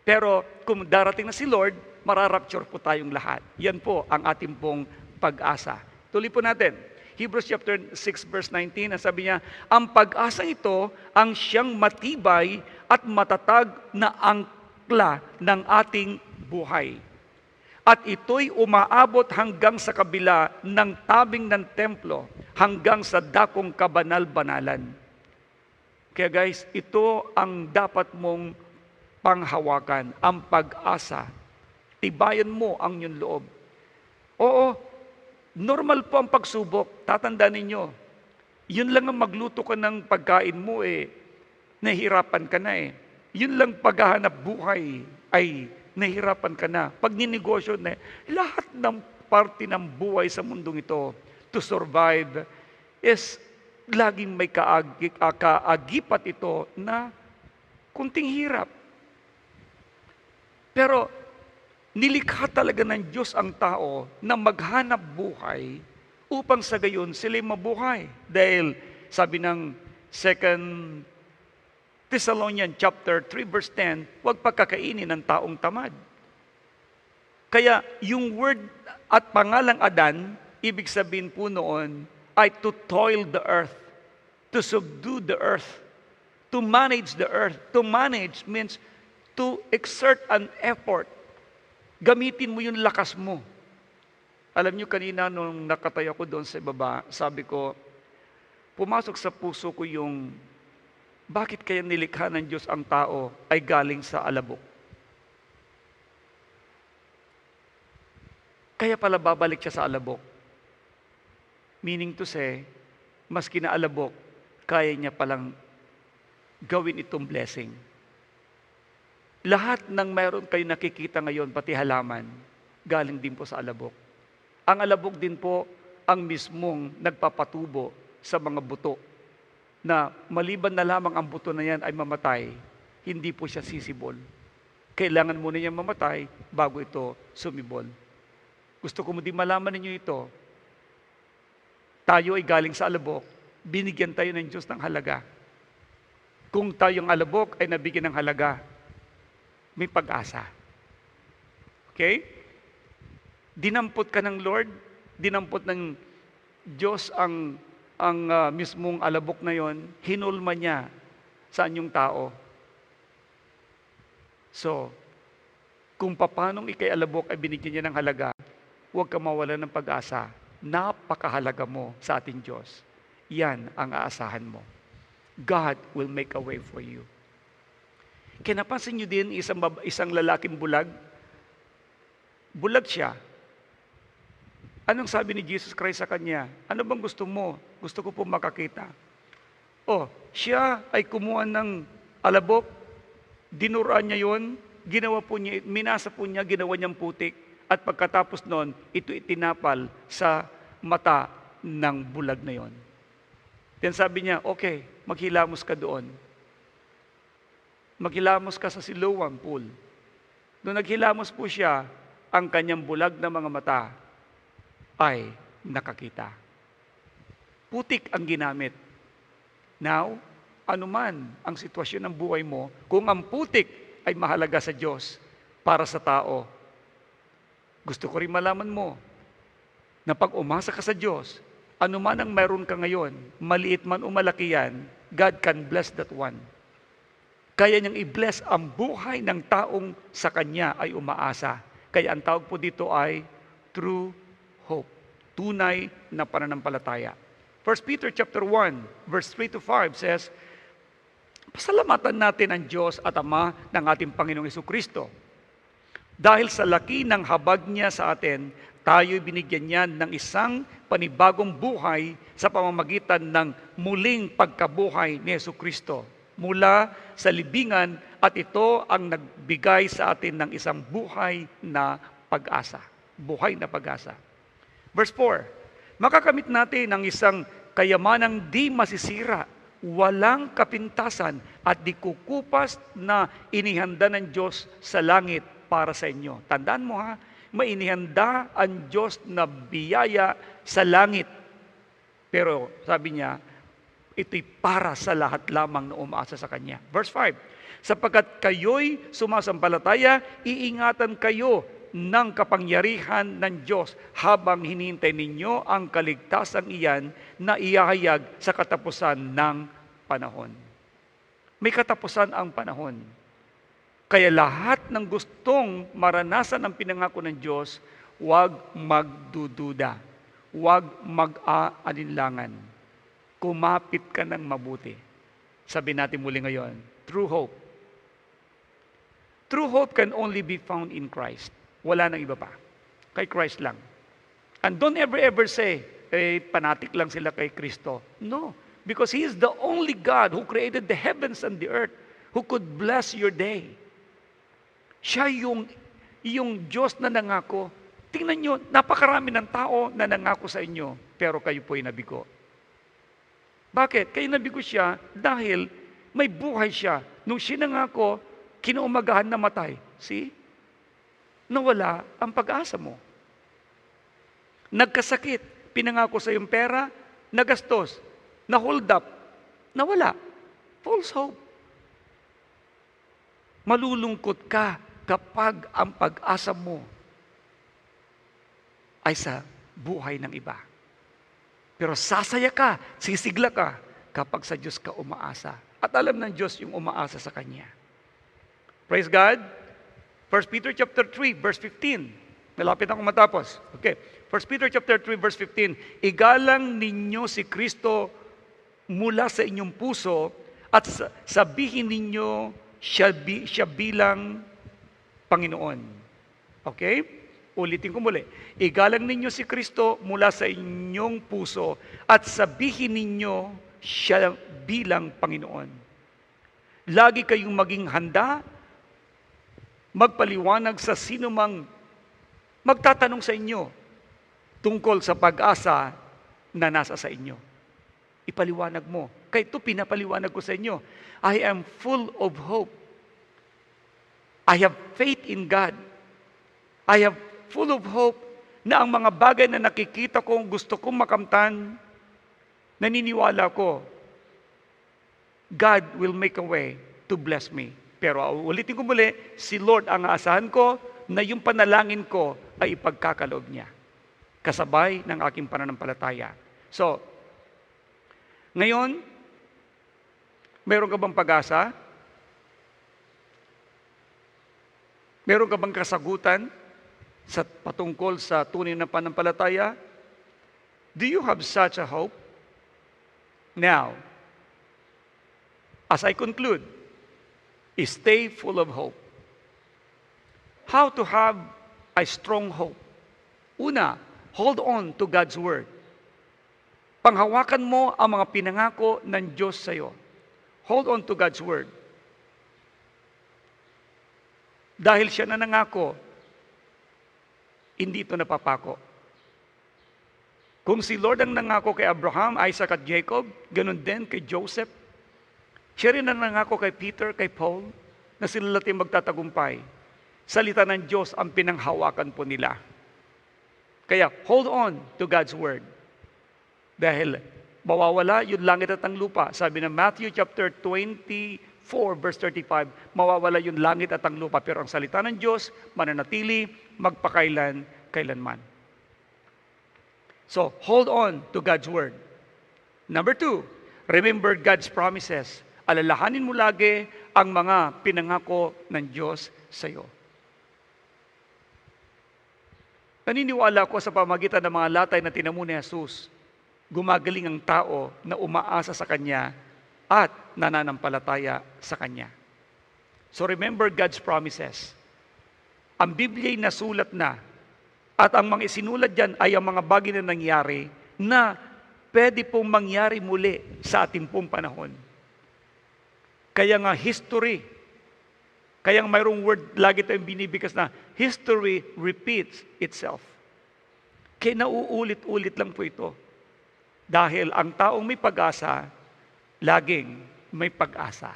Pero kung darating na si Lord, mararapture po tayong lahat. Yan po ang ating pong pag-asa. Tuloy po natin. Hebrews chapter 6 verse 19, ang sabi niya, ang pag-asa ito ang siyang matibay at matatag na angkla ng ating buhay. At ito'y umaabot hanggang sa kabila ng tabing ng templo, hanggang sa dakong kabanal-banalan. Kaya guys, ito ang dapat mong panghawakan, ang pag-asa. Tibayan mo ang iyong loob. Oo, normal po ang pagsubok. Tatandaan ninyo, yun lang ang magluto ka ng pagkain mo nahihirapan ka na Yun lang paghahanap buhay ay nahihirapan ka na. Pag ninegosyo na, lahat ng parte ng buhay sa mundong ito to survive is laging may kaagipat ito na kunting hirap. Pero nilikha talaga ng Diyos ang tao na maghanap buhay upang sa gayon sila'y mabuhay. Dahil sabi ng 2 Thessalonians chapter 3 verse 10, huwag pagkakainin ng taong tamad. Kaya yung word at pangalang Adan, ibig sabihin po noon ay to toil the earth, to subdue the earth, to manage the earth. To manage means to exert an effort. Gamitin mo yung lakas mo. Alam niyo kanina nung nakatayo ko doon sa baba, sabi ko, pumasok sa puso ko yung, bakit kaya nilikha ng Diyos ang tao ay galing sa alabok? Kaya pala babalik siya sa alabok. Meaning to say, maski na alabok, kaya niya palang gawin itong blessing. Lahat ng mayroon kayo nakikita ngayon, pati halaman, galing din po sa alabok. Ang alabok din po ang mismong nagpapatubo sa mga buto na maliban na lamang ang buto na yan ay mamatay, hindi po siya sisibol. Kailangan muna niya mamatay bago ito sumibol. Gusto ko mo din malaman ninyo ito. Tayo ay galing sa alabok, binigyan tayo ng Diyos ng halaga. Kung tayong alabok ay nabigyan ng halaga, may pag-asa. Okay? Dinampot ka ng Lord, dinampot ng Diyos ang mismong alabok na yon, hinulma niya sa anyong tao. So, kung papanong ikay alabok ay binigyan niya ng halaga, huwag ka mawalan ng pag-asa. Napakahalaga mo sa ating Diyos. Yan ang aasahan mo. God will make a way for you. Kaya napansin nyo din isang lalaking bulag? Bulag siya. Anong sabi ni Jesus Christ sa kanya? Ano bang gusto mo? Gusto ko po makakita. Siya ay kumuha ng alabok, dinuraan niya yon, ginawa po niya, minasa po niya, ginawa niyang putik, at pagkatapos noon, ito itinapal sa mata ng bulag na yon. Then sabi niya, okay, maghilamos ka doon. Maghilamos ka sa Siloam pool. Noong naghilamos po siya, ang kanyang bulag na mga mata ay nakakita. Putik ang ginamit. Now, anuman ang sitwasyon ng buhay mo, kung ang putik ay mahalaga sa Diyos para sa tao, gusto ko rin malaman mo na pag umasa ka sa Diyos, anuman ang mayroon ka ngayon, maliit man o malaki yan, God can bless that one. Kaya niyang i-bless ang buhay ng taong sa Kanya ay umaasa. Kaya ang tawag po dito ay true hope. Tunay na pananampalataya. 1 Peter chapter 1, verse 3 to 5 says, pasalamatan natin ang Diyos at Ama ng ating Panginoong Jesucristo. Dahil sa laki ng habag niya sa atin, tayo'y binigyan niya ng isang panibagong buhay sa pamamagitan ng muling pagkabuhay ni Jesucristo mula sa libingan, at ito ang nagbigay sa atin ng isang buhay na pag-asa. Buhay na pag-asa. Verse 4, makakamit natin ang isang kayamanang di masisira, walang kapintasan, at di kukupas na inihanda ng Diyos sa langit para sa inyo. Tandaan mo ha, may inihanda ang Diyos na biyaya sa langit. Pero sabi niya, Ito'y para sa lahat lamang na umaasa sa Kanya. Verse 5, sapagkat kayo'y sumasampalataya, iingatan kayo ng kapangyarihan ng Diyos habang hinihintay ninyo ang kaligtasang iyan na ihahayag sa katapusan ng panahon. May katapusan ang panahon. Kaya lahat ng gustong maranasan ang pinangako ng Diyos, huwag magdududa, huwag mag-aalinlangan. Kumapit ka ng mabuti. Sabi natin muli ngayon, true hope. True hope can only be found in Christ. Wala nang iba pa. Kay Christ lang. And don't ever say, panatik lang sila kay Kristo. No. Because He is the only God who created the heavens and the earth, who could bless your day. Siya yung Diyos na nangako. Tingnan nyo, napakarami ng tao na nangako sa inyo, pero kayo po'y nabigo. Bakit? Kayo nabigo siya dahil may buhay siya. Nung sinangako, kinaumagahan na matay. See? Nawala ang pag-asa mo. Nagkasakit, pinangako sa iyong pera, nagastos, na-hold up, nawala. False hope. Malulungkot ka kapag ang pag-asa mo ay sa buhay ng iba. Pero sasaya ka, sisigla ka kapag sa Diyos ka umaasa. At alam ng Diyos yung umaasa sa Kanya. Praise God. 1 Peter chapter 3, verse 15. Malapit akong matapos. Okay. 1 Peter chapter 3, verse 15. Igalang ninyo si Kristo mula sa inyong puso at sabihin ninyo siya bilang Panginoon. Okay? Ulitin ko muli. Igalang ninyo si Kristo mula sa inyong puso at sabihin ninyo siya bilang Panginoon. Lagi kayong maging handa, magpaliwanag sa sino mang magtatanong sa inyo tungkol sa pag-asa na nasa sa inyo. Ipaliwanag mo. Kaya ito pinapaliwanag ko sa inyo. I am full of hope. I have faith in God. I have full of hope na ang mga bagay na nakikita kong gusto kong makamtan, naniniwala ko, God will make a way to bless me. Pero ulitin ko muli, si Lord ang aasahan ko na yung panalangin ko ay ipagkakaloob niya. Kasabay ng aking pananampalataya. So, ngayon, meron ka bang pag-asa? Meron ka bang kasagutan sa patungkol sa tunay na pananampalataya? Do you have such a hope? Now, as I conclude, stay full of hope. How to have a strong hope? Una, hold on to God's Word. Panghawakan mo ang mga pinangako ng Diyos sa iyo. Hold on to God's Word. Dahil siya na nangako, hindi ito napapako. Kung si Lord ang nangako kay Abraham, Isaac at Jacob, ganun din kay Joseph. Siya rin ang nangako kay Peter, kay Paul, na sila natin magtatagumpay. Salita ng Diyos ang pinanghawakan po nila. Kaya hold on to God's Word. Dahil mawawala yung langit at ang lupa. Sabi ng Matthew chapter 24, verse 35, mawawala yung langit at ang lupa. Pero ang salita ng Diyos, mananatili, magpakailan-kailanman. So, hold on to God's Word. Number 2, remember God's promises. Alalahanin mo lagi ang mga pinangako ng Diyos sa iyo. Naniniwala ko sa pamagitan ng mga latay na tinamo ni Jesus, gumagaling ang tao na umaasa sa Kanya at nananampalataya sa Kanya. So remember God's promises. Ang Biblia'y nasulat na at ang mga isinulat dyan ay ang mga bagay na nangyari na pwede pong mangyari muli sa ating pong panahon. Kaya nga history, kaya mayroong word lagi tayong binibigas na history repeats itself. Kaya nauulit-ulit lang po ito. Dahil ang taong may pag-asa, laging may pag-asa.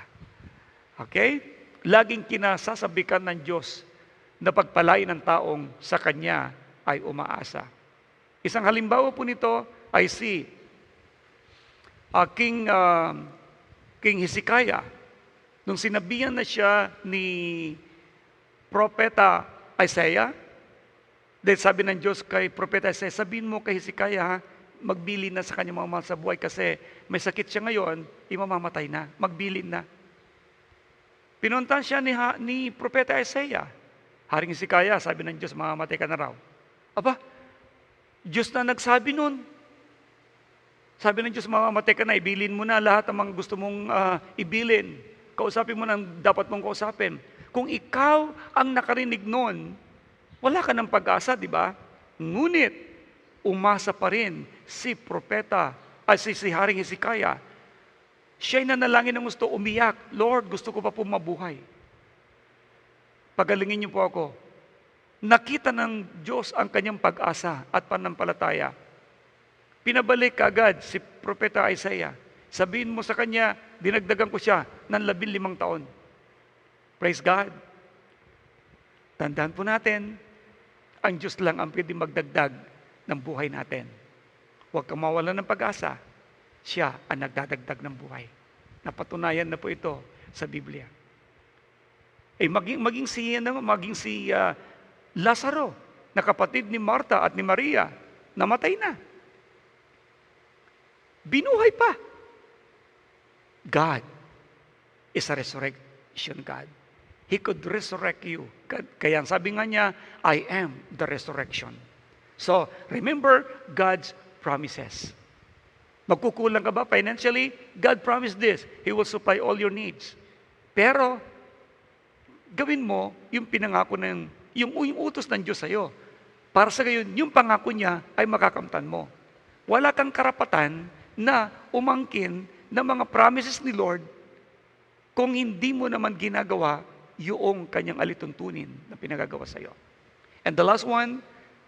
Okay? Laging kinasasabikan ng Diyos na pagpalain ng taong sa Kanya ay umaasa. Isang halimbawa po nito ay si King Hezekiah, nung sinabihan na siya ni Propeta Isaiah, dahil sabi ng Diyos kay Propeta Isaiah, sabihin mo kay Hezekiah, ha, magbili na sa kanyang mga mahal sa buhay kasi may sakit siya ngayon, imamamatay na, magbilin na. Pinuntahan siya ni Propeta Isaiah. Haring Hezekiah, sabi ng Diyos, mamamatay ka na raw. Aba, Diyos na nagsabi nun. Sabi ng Diyos, mamamatay ka na, ibilin mo na lahat ng mga gusto mong ibilin. Kausapin mo na dapat mong kausapin. Kung ikaw ang nakarinig nun, wala ka ng pag-asa, di ba? Ngunit, umasa pa rin si Haring Hezekiah. Siya'y nanalangin ng gusto, umiyak. Lord, gusto ko pa po mabuhay. Pagalingin niyo po ako. Nakita ng Diyos ang kanyang pag-asa at pananampalataya. Pinabalik agad si Propeta Isaiah. Sabihin mo sa kanya, dinagdagan ko siya ng 15 taon. Praise God. Tandaan po natin, ang Diyos lang ang pwede magdagdag ng buhay natin. Huwag kang mawalan ng pag-asa. Siya ang nagdadagdag ng buhay. Napatunayan na po ito sa Biblia. Maging si Lazaro, na kapatid ni Marta at ni Maria, namatay na. Binuhay pa. God is a resurrection God. He could resurrect you. Kaya sabi nga niya, I am the resurrection. So, remember God's promises. Magkukulang ka ba financially? God promised this. He will supply all your needs. Pero, gawin mo yung pinangako yung utos ng Diyos sa'yo. Para sa gayon, yung pangako niya ay makakamtan mo. Wala kang karapatan na umangkin ng mga promises ni Lord kung hindi mo naman ginagawa yung kanyang alituntunin na pinagagawa sa iyo. And the last one,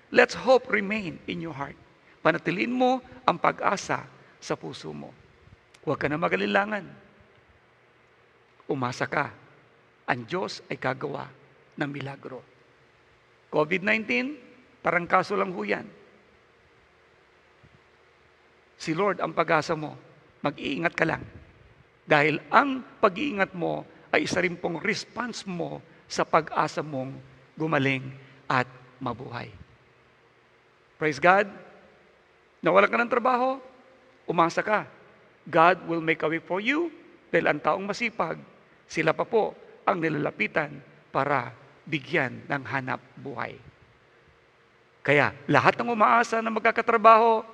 let's hope remain in your heart. Panatiliin mo ang pag-asa sa puso mo. Huwag ka na mag-alilangan. Umasa ka. Ang Diyos ay gagawa ng milagro. COVID-19, parang kaso lang ho yan. Si Lord ang pag-asa mo. Mag-iingat ka lang. Dahil ang pag-iingat mo ay isa rin pong response mo sa pag-asa mong gumaling at mabuhay. Praise God. Nawala ka ng trabaho, umasa ka. God will make a way for you dahil ang taong masipag, sila pa po ang nilalapitan para bigyan ng hanap buhay. Kaya lahat ng umaasa na magkakatrabaho,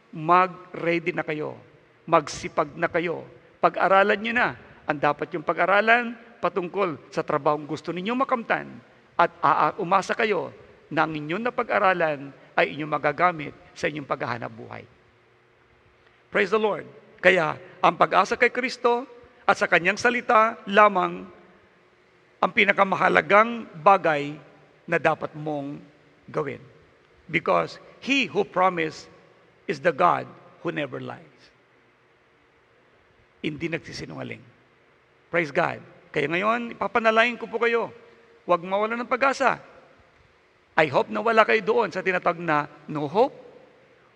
mag-ready na kayo. Magsipag na kayo. Pag-aralan nyo na ang dapat yung pag-aralan patungkol sa trabahong gusto ninyong makamtan at umasa kayo na ang inyong napag-aralan ay inyong magagamit sa inyong paghahanap buhay. Praise the Lord. Kaya ang pag-asa kay Kristo at sa kanyang salita lamang ang pinakamahalagang bagay na dapat mong gawin. Because He who promised is the God who never lies. Hindi nagsisinungaling. Praise God. Kaya ngayon, ipapanalangin ko po kayo. Huwag mawalan ng pag-asa. I hope na wala kayo doon sa tinatawag na no hope,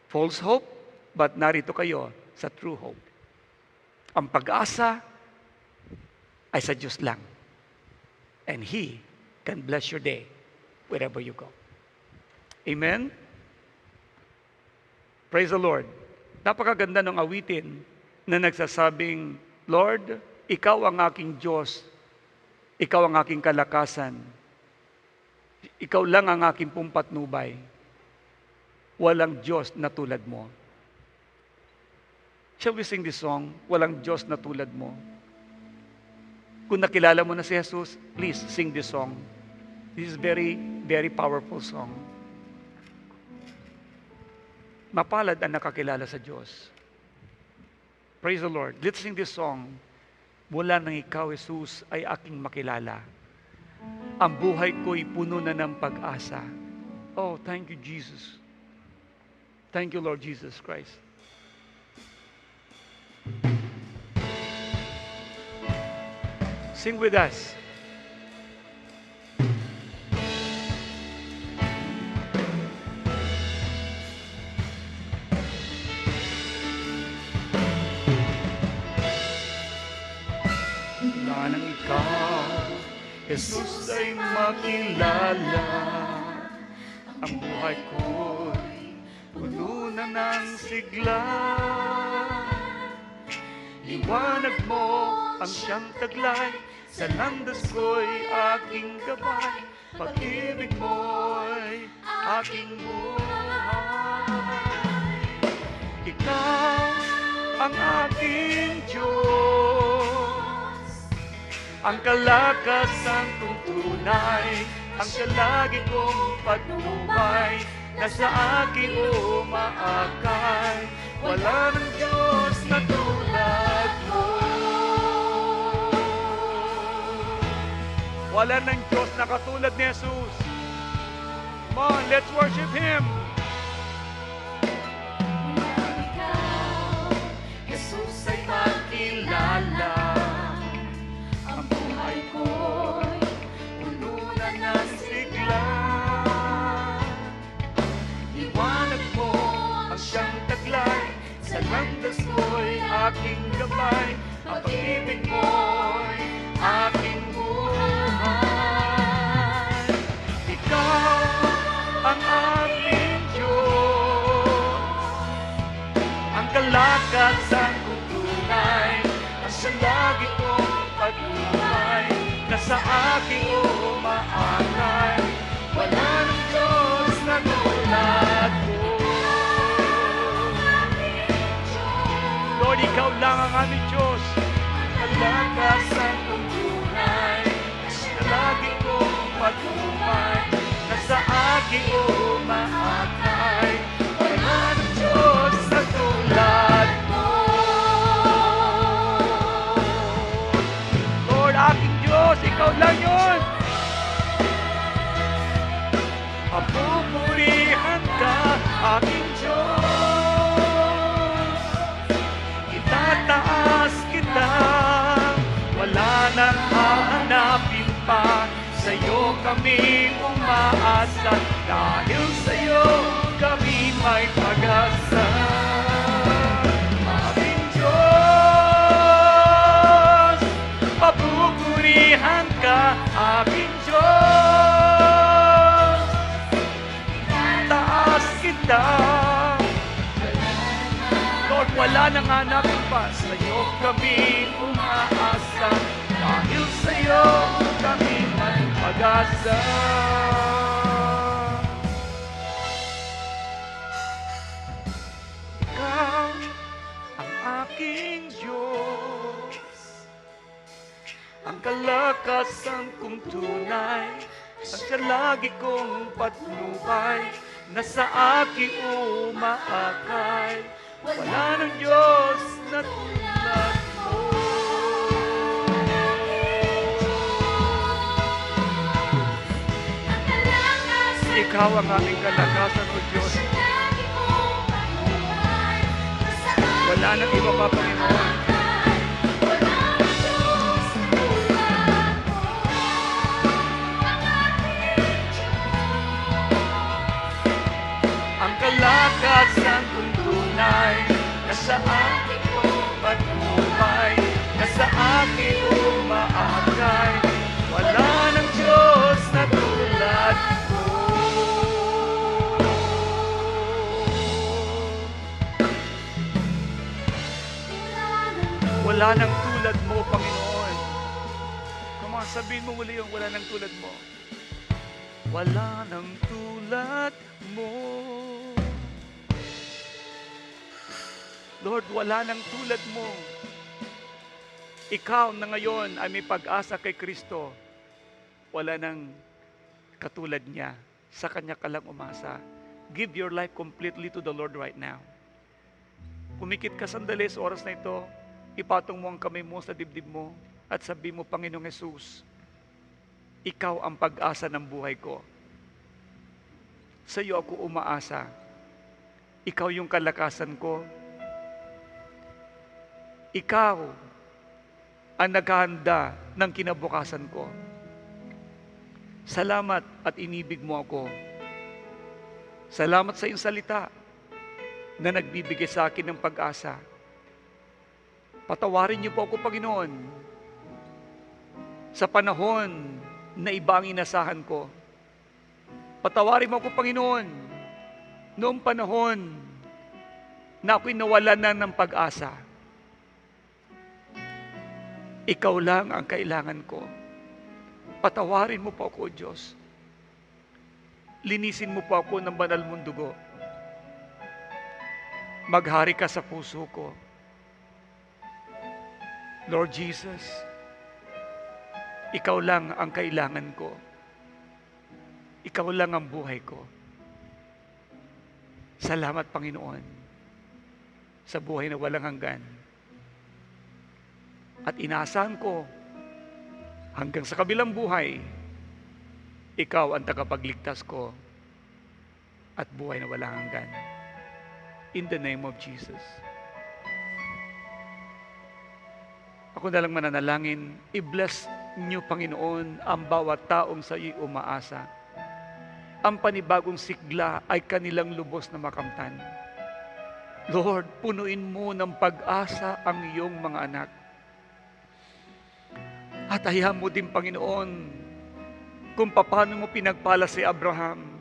false hope, but narito kayo sa true hope. Ang pag-asa ay sa Diyos lang. And He can bless your day wherever you go. Amen? Praise the Lord. Napakaganda ng awitin na nagsasabing, Lord, Ikaw ang aking Diyos. Ikaw ang aking kalakasan. Ikaw lang ang aking pumpatnubay. Walang Diyos na tulad mo. Shall we sing this song? Walang Diyos na tulad mo. Kung nakilala mo na si Jesus, please sing this song. This is very, very powerful song. Mapalad ang nakakilala sa Diyos. Praise the Lord. Let's sing this song. Mula nang ikaw, Jesus, ay aking makilala. Ang buhay ko'y puno na ng pag-asa. Oh, thank you, Jesus. Thank you, Lord Jesus Christ. Sing with us. Jesus ay makilala. Ang buhay ko'y puno na ng sigla. Liwanag mo ang siyang taglay, sa landas ko'y aking gabay. Pag-ibig mo'y aking buhay. Ikaw ang aking Diyos, ang kalakasan kong tunay, ang palagi kong patnubay, na sa aking umaakay. Wala ng Diyos na tulad mo. Wala ng Diyos na katulad ni Jesus. Come on, let's worship Him. Ikaw, Jesus ay makilala. Ang buhay ko'y puno na ng sigla. Liwanag mo ang siyang taglay, sa landas ko'y aking gabay. Ang pag-ibig mo'y aking buhay. Ikaw ang aking Diyos, ang kalakasan kong tunay, ang salagi kong pagtubay, na sa aking umaakay. Wala ng Diyos na tulad mo. Lord, Ikaw lang ang aming Diyos, ang kalakasan kong tunay, ang salagi kong pagtubay, na sa aking umaakay. Wala ng Diyos na tulad mo. Lord, aking Diyos, Ikaw lang yun. Papupurihan ka, aking Diyos. Itataas kita, wala nang hahanapin pa. Sa'yo kami umaasa, dahil sa'yo kami may pag-asa. Aking Diyos, papupurihan ka, aking Diyos. Taas kita, Lord, wala nang hanapin pa. Sa'yo kami umaasa, dahil sa'yo kami may pag-asa. Ikaw ang aking Diyos, ang kalakasan kong tunay, ang salagi kong patnubay, na sa aking umaakay. Wala ng Diyos na tulad mo. Ikaw ang aming kalakasan, O Diyos. Wala nang iba pa, Panginoon. Ang kalakasan kong tunay, nasa aking patnubay, nasa aking umaakay. Wala ng Diyos na tulad mo. Wala nang tulad mo, Panginoon. Come on, sabihin mo muli yung wala nang tulad mo. Wala nang tulad mo. Lord, wala nang tulad mo. Ikaw na ngayon ay may pag-asa kay Kristo. Wala nang katulad niya. Sa Kanya ka lang umasa. Give your life completely to the Lord right now. Pumikit ka sandali sa oras na ito. Ipatong mo ang kamay mo sa dibdib mo at sabi mo, Panginoong Jesus, Ikaw ang pag-asa ng buhay ko. Sa iyo ako umaasa. Ikaw yung kalakasan ko. Ikaw ang naghahanda ng kinabukasan ko. Salamat at inibig mo ako. Salamat sa iyong salita na nagbibigay sa akin ng pag-asa. Patawarin niyo po ako, Panginoon, sa panahon na iba ang inasahan ko. Patawarin mo ako, Panginoon, noong panahon na ako'y nawalan na ng pag-asa. Ikaw lang ang kailangan ko. Patawarin mo po ako, Diyos. Linisin mo po ako ng banal mong dugo. Maghari ka sa puso ko. Lord Jesus, ikaw lang ang kailangan ko. Ikaw lang ang buhay ko. Salamat, Panginoon, sa buhay na walang hanggan. At inaasahan ko, hanggang sa kabilang buhay, ikaw ang tagapagligtas ko at buhay na walang hanggan. In the name of Jesus. Ako na lang mananalangin, i-bless niyo, Panginoon, ang bawat taong sa iyo umaasa. Ang panibagong sigla ay kanilang lubos na makamtan. Lord, punuin mo ng pag-asa ang iyong mga anak. At hayaan mo din, Panginoon, kung paano mo pinagpala si Abraham,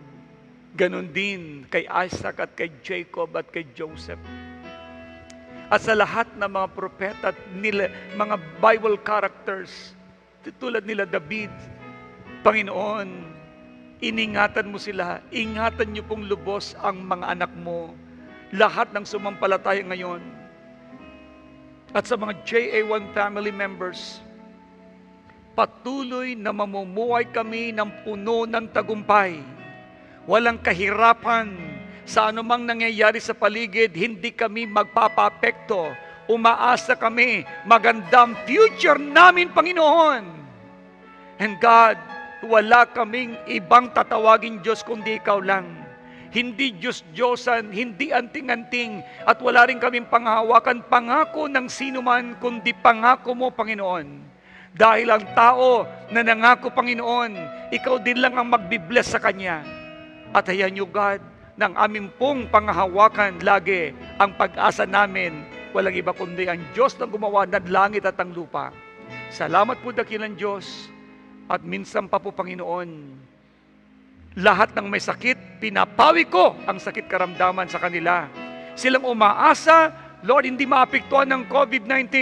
ganon din kay Isaac at kay Jacob at kay Joseph. At sa lahat ng mga propeta at nila, mga Bible characters, tulad nila David, Panginoon, iningatan mo sila. Ingatan niyo pong lubos ang mga anak mo. Lahat ng sumampalataya ngayon. At sa mga JA1 family members, patuloy na mamumuhay kami ng puno ng tagumpay. Walang kahirapan sa anumang nangyayari sa paligid, hindi kami magpapapekto. Umaasa kami, magandang future namin, Panginoon. And God, wala kaming ibang tatawagin Diyos kundi ikaw lang. Hindi Diyos-Diyosan, hindi anting-anting, at wala rin kaming panghahawakan pangako ng sino man, kundi pangako mo, Panginoon. Dahil ang tao na nangako, Panginoon, ikaw din lang ang magbibless sa kanya. At hayaan niyo, God, ng aming pong panghahawakan lagi ang pag-asa namin. Walang iba kundi ang Diyos na gumawa ng langit at ang lupa. Salamat po, dakilang Diyos. At minsan pa po, Panginoon, lahat ng may sakit, pinapawi ko ang sakit karamdaman sa kanila. Silang umaasa, Lord, hindi maapektuhan ng COVID-19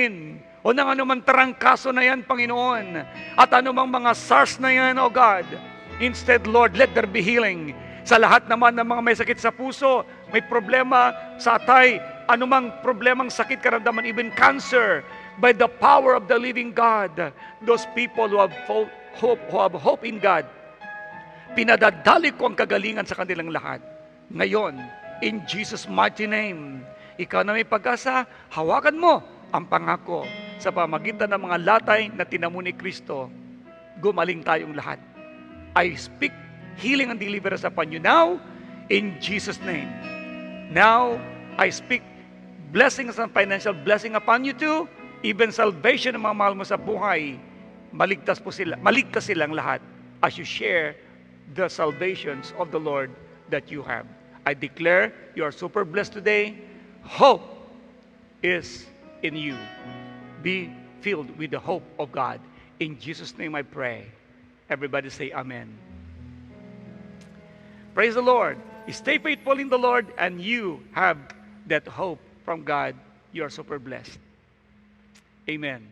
o ng anumang trangkaso na yan, Panginoon, at anumang mga SARS na yan, O God. Instead, Lord, let there be healing. Sa lahat naman ng mga may sakit sa puso, may problema sa atay, anumang problemang sakit, karamdaman, even cancer, by the power of the living God, those people who have hope in God, pinadadali ko ang kagalingan sa kanilang lahat. Ngayon, in Jesus' mighty name, ikaw na may pag-asa, hawakan mo ang pangako sa pamagitan ng mga latay na tinamo ni Kristo. Gumaling tayong lahat. I speak healing and deliverance upon you now, in Jesus' name. Now, I speak blessings and financial blessing upon you too, even salvation ng mga mahal mo sa buhay. Maligtas silang lahat as you share the salvations of the Lord that you have. I declare you are super blessed today. Hope is in you. Be filled with the hope of God. In Jesus' name I pray. Everybody say amen. Praise the Lord. Stay faithful in the Lord and you have that hope from God. You are super blessed. Amen.